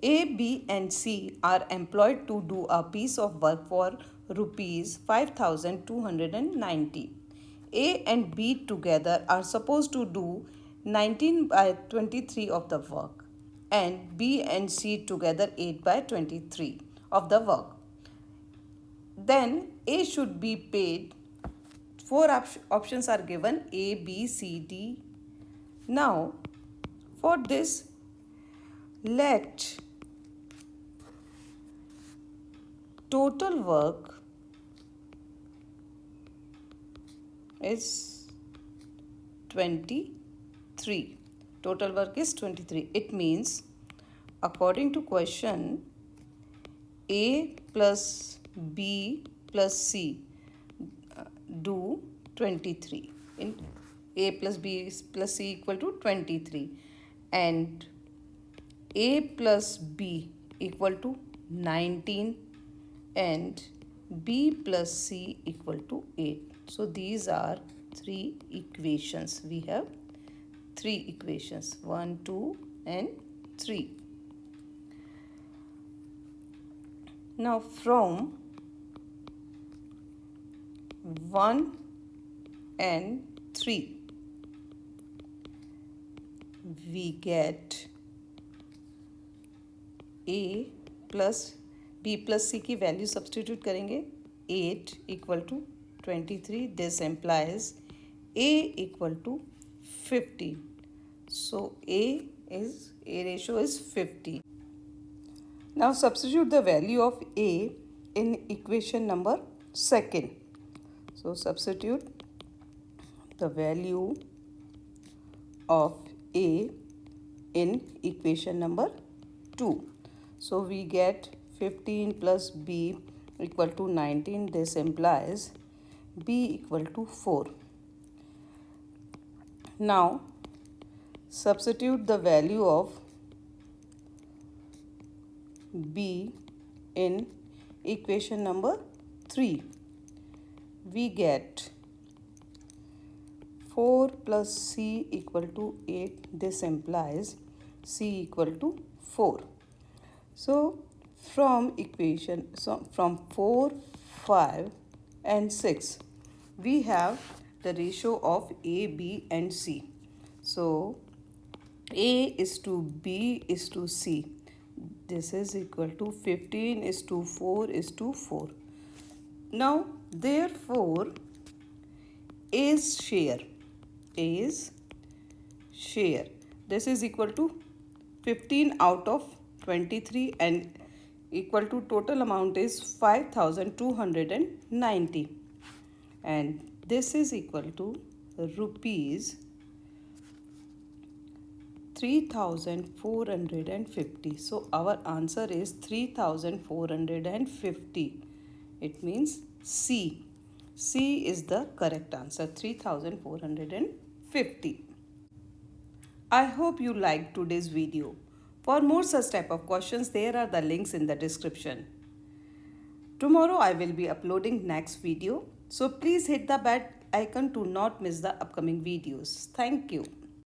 A, B and C are employed to do a piece of work for rupees 5290. A and B together are supposed to do 19 by 23 of the work and B and C together 8 by 23 of the work. Then A should be paid. Four options are given: A, B, C, D. Now for this, let total work is 23. Total work is 23. It means, according to question, A plus B plus C do 23. In A plus B plus C equal to 23 and A plus B equal to 19 and B plus C equal to 8. So these are three equations. We have three equations, 1, 2 and 3. Now from 1 and 3 we get A plus B plus C की value substitute करेंगे. 8 equal to 23. This implies A equal to 50. So A ratio is 50. Now substitute the value of A in equation number 2. So substitute the value of A in equation number 2. So we get 15 plus B equal to 19. This implies B equal to 4. Now substitute the value of B in equation number 3. We get 4 plus C equal to 8. This implies C equal to 4. So from 4, 5 and 6 we have the ratio of A, B and C. So A is to B is to C. This is equal to 15 is to 4 is to 4. Now therefore A's share is this is equal to 15 out of 23 and equal to total amount is 5290 and this is equal to rupees 3450. So our answer is 3450. It means C is the correct answer, 3450. I hope you liked today's video. For more such type of questions, there are the links in the description. Tomorrow I will be uploading next video. So please hit the bell icon to not miss the upcoming videos. Thank you.